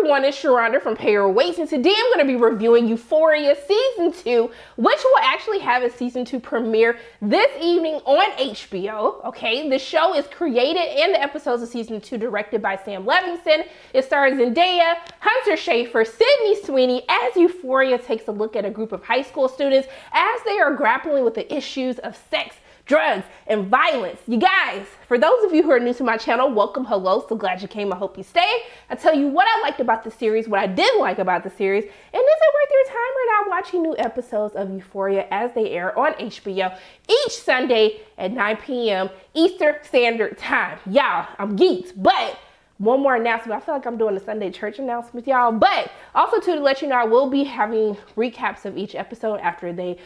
everyone, it's Sharonda from Pay Your Weights, and today I'm going to be reviewing Euphoria Season 2, which will actually have its Season 2 premiere this evening on HBO, okay? The show is created and the episodes of Season 2 directed by Sam Levinson. It stars Zendaya, Hunter Schafer, Sydney Sweeney as Euphoria takes a look at a group of high school students as they are grappling with the issues of sex, drugs, and violence. You guys, for those of you who are new to my channel, welcome, hello, so glad you came, I hope you stay. I'll tell you what I liked about the series, what I didn't like about the series, and is it worth your time or not watching new episodes of Euphoria as they air on HBO each Sunday at 9 p.m. Eastern Standard Time. Y'all, I'm geeked, but one more announcement. I feel like I'm doing a Sunday church announcement, y'all. But also to let you know, I will be having recaps of each episode after they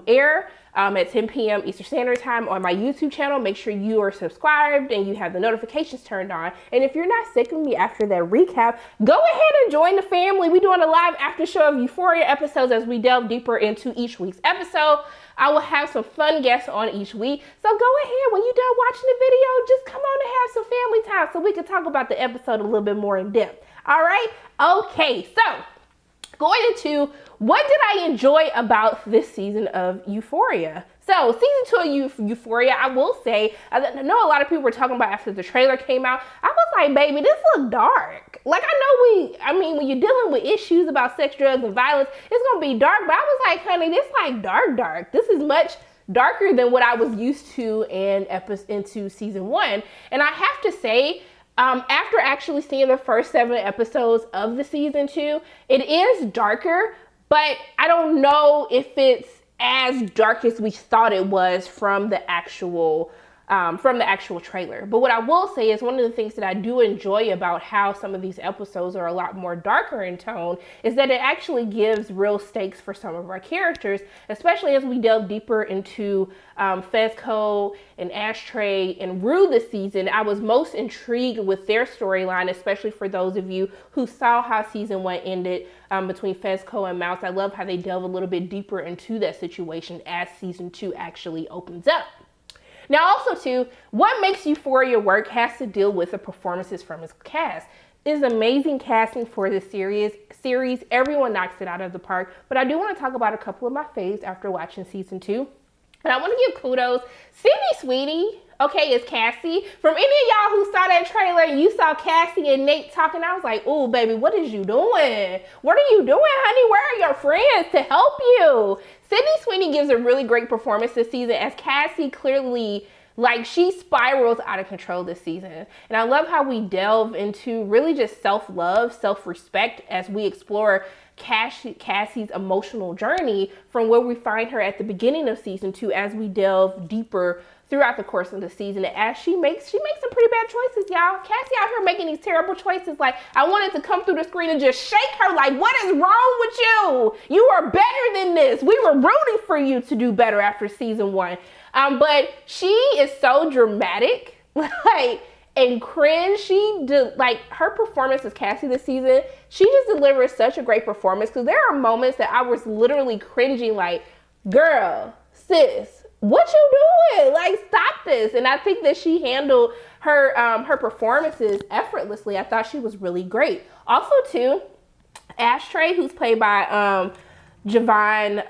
air at 10 p.m. Eastern Standard Time on my YouTube channel. Make sure you are subscribed and you have the notifications turned on. And if you're not sick of me after that recap, go ahead and join the family. We're doing a live after show of Euphoria episodes as we delve deeper into each week's episode. I will have some fun guests on each week. So go ahead, when you're done watching the video, just come on and have some family time so we can talk about the episode a little bit more in depth. All right? Okay, so going into what did I enjoy about this season of Euphoria? So season 2 of Euphoria, I will say, I know a lot of people were talking about after the trailer came out. I was like, baby, this look dark. Like, I mean, when you're dealing with issues about sex, drugs, and violence, it's gonna be dark. But I was like, honey, this like dark. This is much darker than what I was used to into season 1. And I have to say, after actually seeing the first 7 episodes of the season 2, it is darker, but I don't know if it's as dark as we thought it was from the actual trailer. But what I will say is one of the things that I do enjoy about how some of these episodes are a lot more darker in tone is that it actually gives real stakes for some of our characters, especially as we delve deeper into Fezco and Ashtray and Rue this season. I was most intrigued with their storyline, especially for those of you who saw how season 1 ended between Fezco and Mouse. I love how they delve a little bit deeper into that situation as season 2 actually opens up. Now also too, what makes Euphoria work has to deal with the performances from its cast. It's amazing casting for this series. Everyone knocks it out of the park, but I do want to talk about a couple of my faves after watching season 2. And I want to give kudos. Sydney Sweeney, okay, is Cassie. From any of y'all who saw that trailer and you saw Cassie and Nate talking, I was like, oh, baby, what is you doing? What are you doing, honey? Where are your friends to help you? Sydney Sweeney gives a really great performance this season as Cassie clearly, like, she spirals out of control this season. And I love how we delve into really just self-love, self-respect as we explore Cassie's emotional journey from where we find her at the beginning of season 2 as we delve deeper throughout the course of the season. And as she makes some pretty bad choices, y'all. Cassie out here making these terrible choices. Like, I wanted to come through the screen and just shake her like, what is wrong with you? You are better than this. We were rooting for you to do better after season 1. But she is so dramatic, like, and cringe. Like, her performance as Cassie this season, she just delivers such a great performance, because there are moments that I was literally cringing like, girl, sis, what you doing? Like, stop this. And I think that she handled her performances effortlessly. I thought she was really great. Also too, Ashtray, who's played by Javon'S,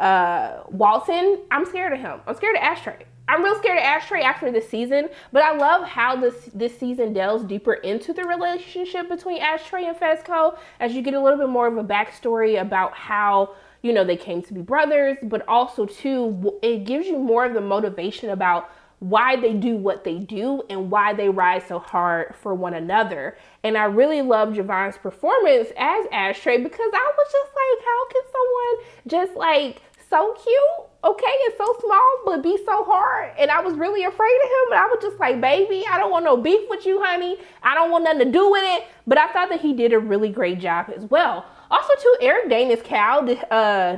I'm scared of him. I'm scared of Ashtray. I'm real scared of Ashtray after this season, but I love how this season delves deeper into the relationship between Ashtray and Fezco, as you get a little bit more of a backstory about how, you know, they came to be brothers, but also too, it gives you more of the motivation about why they do what they do and why they ride so hard for one another. And I really love Javon'S performance as Ashtray, because I was just like, how can someone just like so cute, okay, and so small, but be so hard? And I was really afraid of him, and I was just like, baby, I don't want no beef with you, honey. I don't want nothing to do with it. But I thought that he did a really great job as well. Also too, Eric Dane is Cal,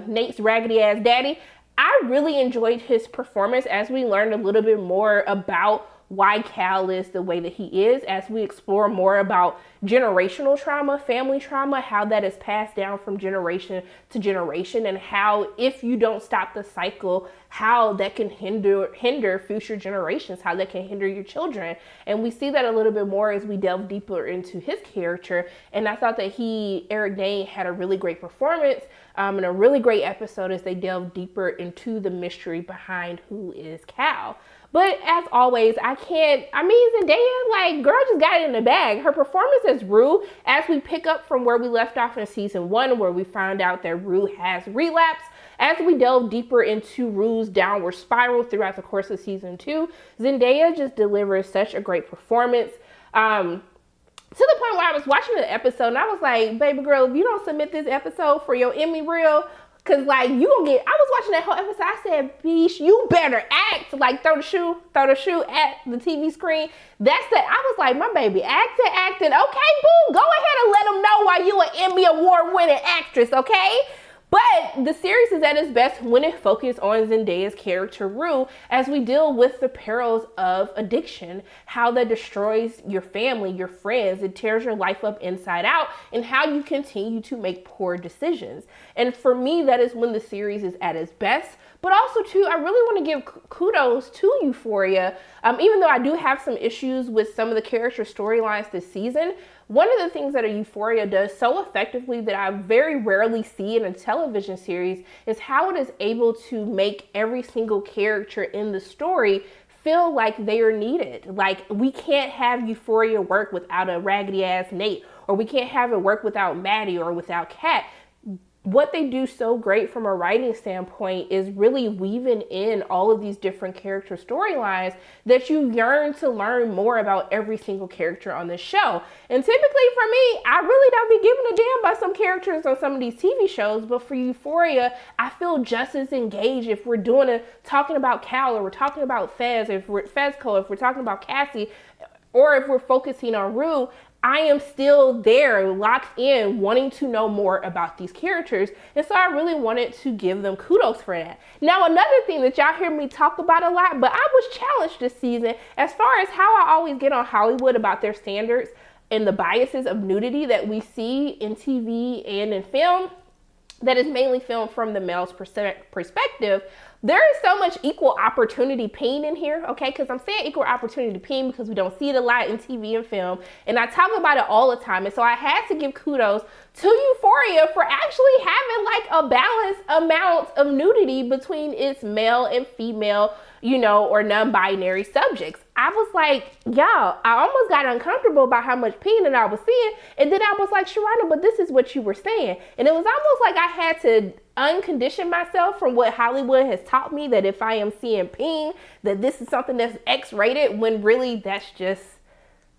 Nate's raggedy ass daddy. I really enjoyed his performance as we learned a little bit more about why Cal is the way that he is, as we explore more about generational trauma, family trauma, how that is passed down from generation to generation, and how if you don't stop the cycle, how that can hinder future generations, how that can hinder your children. And we see that a little bit more as we delve deeper into his character. And I thought that Eric Dane had a really great performance and a really great episode as they delve deeper into the mystery behind who is Cal. But as always, Zendaya, like, girl just got it in the bag. Her performance as Rue, as we pick up from where we left off in season 1, where we found out that Rue has relapsed, as we delve deeper into Rue's downward spiral throughout the course of season 2, Zendaya just delivers such a great performance. To the point where I was watching the episode and I was like, baby girl, if you don't submit this episode for your Emmy reel, cause like I was watching that whole episode, I said, bish, you better act, like throw the shoe at the TV screen. I was like, my baby, acting. Okay, boo, go ahead and let them know why you an Emmy award winning actress, okay? But the series is at its best when it focuses on Zendaya's character, Rue, as we deal with the perils of addiction, how that destroys your family, your friends, it tears your life up inside out, and how you continue to make poor decisions. And for me, that is when the series is at its best. But also, too, I really want to give kudos to Euphoria. Even though I do have some issues with some of the character storylines this season, one of the things that Euphoria does so effectively that I very rarely see in a television series is how it is able to make every single character in the story feel like they are needed. Like, we can't have Euphoria work without a raggedy ass Nate, or we can't have it work without Maddie or without Kat. What they do so great from a writing standpoint is really weaving in all of these different character storylines that you yearn to learn more about every single character on this show. And typically for me, I really don't be giving a damn about some characters on some of these TV shows, but for Euphoria, I feel just as engaged if we're talking about Cal, or we're talking about Fez, if we're talking about Cassie, or if we're focusing on Rue. I am still there, locked in, wanting to know more about these characters. And so I really wanted to give them kudos for that. Now, another thing that y'all hear me talk about a lot, but I was challenged this season as far as how I always get on Hollywood about their standards and the biases of nudity that we see in TV and in film that is mainly filmed from the male's perspective. There is so much equal opportunity pain in here, okay? Because I'm saying equal opportunity pain because we don't see it a lot in TV and film. And I talk about it all the time. And so I had to give kudos to Euphoria for actually having like a balanced amount of nudity between its male and female, or non-binary subjects. I was like, y'all, I almost got uncomfortable about how much pain that I was seeing. And then I was like, Sharana, but this is what you were saying. And it was almost like I had to uncondition myself from what Hollywood has taught me, that if I am seeing peen, that this is something that's X-rated, when really that's just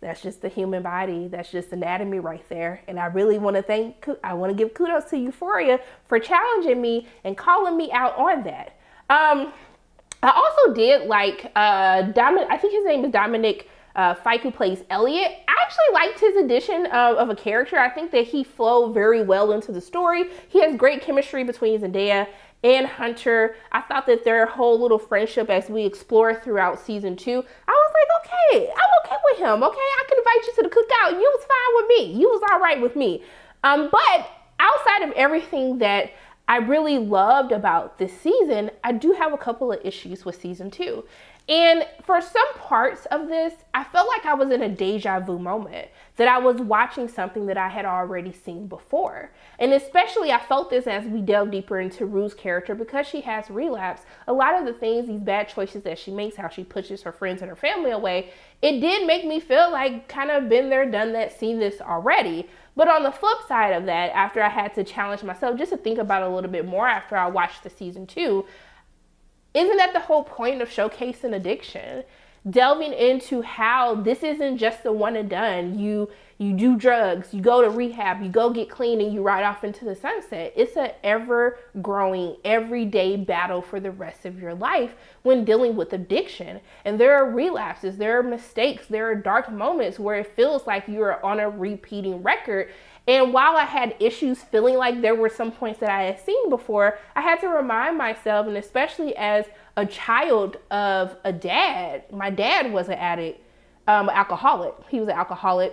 the human body. That's just anatomy right there. And I really want to give kudos to Euphoria for challenging me and calling me out on that. I also did like I think his name is Dominic Fike, who plays Elliot. I actually liked his addition of a character. I think that he flowed very well into the story. He has great chemistry between Zendaya and Hunter. I thought that their whole little friendship as we explore throughout season 2, I was like, okay, I'm okay with him. Okay, I can invite you to the cookout. You was fine with me. You was all right with me. But outside of everything that I really loved about this season, I do have a couple of issues with season 2. And for some parts of this, I felt like I was in a deja vu moment, that I was watching something that I had already seen before. And especially I felt this as we delve deeper into Rue's character, because she has relapsed. A lot of the things, these bad choices that she makes, how she pushes her friends and her family away, it did make me feel like kind of been there, done that, seen this already. But on the flip side of that, after I had to challenge myself just to think about it a little bit more after I watched the season 2, isn't that the whole point of showcasing addiction? Delving into how this isn't just the one and done. You do drugs, you go to rehab, you go get clean, and you ride off into the sunset. It's an ever-growing, everyday battle for the rest of your life when dealing with addiction. And there are relapses, there are mistakes, there are dark moments where it feels like you're on a repeating record. And while I had issues feeling like there were some points that I had seen before, I had to remind myself, and especially as a child of a dad, my dad was an addict, alcoholic. He was an alcoholic.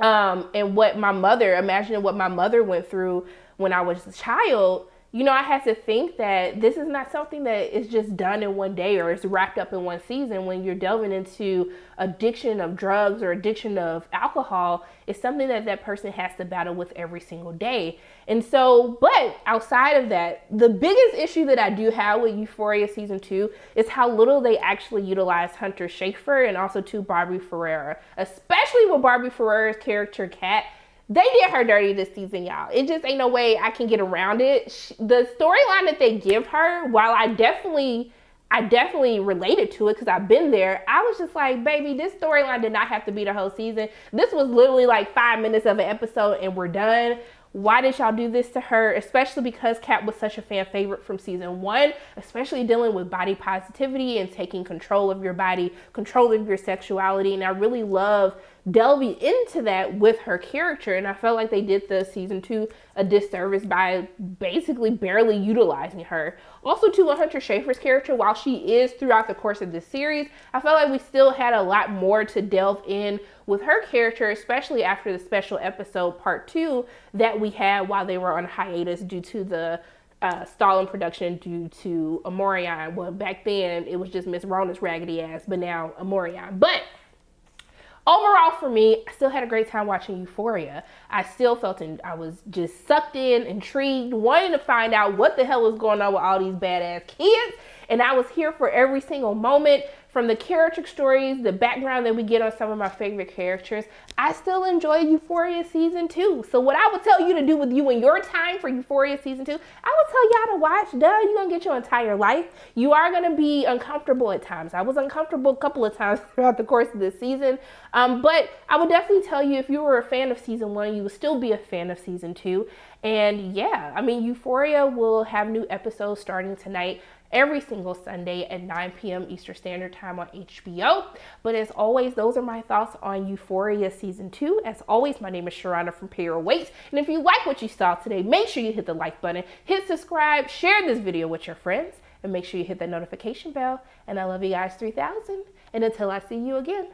And imagining what my mother went through when I was a child, you know, I had to think that this is not something that is just done in one day or is wrapped up in one season. When you're delving into addiction of drugs or addiction of alcohol, it's something that that person has to battle with every single day. And so, but outside of that, the biggest issue that I do have with Euphoria season 2 is how little they actually utilize Hunter Schafer and also to Barbie Ferreira, especially with Barbie Ferreira's character, Kat. They did her dirty this season, y'all. It just ain't no way I can get around it. The storyline that they give her, while I definitely related to it because I've been there, I was just like, baby, this storyline did not have to be the whole season. This was literally like 5 minutes of an episode and we're done. Why did y'all do this to her? Especially because Kat was such a fan favorite from season 1, especially dealing with body positivity and taking control of your body, control of your sexuality. And I really love delving into that with her character. And I felt like they did the season 2 a disservice by basically barely utilizing her. Also to Hunter Schafer's character, while she is throughout the course of this series, I felt like we still had a lot more to delve in with her character, especially after the special episode part 2 that we had while they were on hiatus due to the stall in production due to Amorion. Well, back then it was just Miss Rona's raggedy ass, but now Amorion. But overall, for me, I still had a great time watching Euphoria. I still felt I was just sucked in, intrigued, wanting to find out what the hell was going on with all these badass kids. And I was here for every single moment, from the character stories, the background that we get on some of my favorite characters. I still enjoy Euphoria season 2. So what I would tell you to do with you and your time for Euphoria season 2, I would tell y'all to watch. You're gonna get your entire life. You are gonna be uncomfortable at times. I was uncomfortable a couple of times throughout the course of this season. But I would definitely tell you, if you were a fan of season 1, you would still be a fan of season 2. And yeah, I mean, Euphoria will have new episodes starting tonight, every single Sunday at 9 p.m. Eastern Standard Time on HBO. But as always, those are my thoughts on Euphoria Season 2. As always, my name is Sharana from Pay Your Weight. And if you like what you saw today, make sure you hit the like button, hit subscribe, share this video with your friends, and make sure you hit that notification bell. And I love you guys 3000. And until I see you again,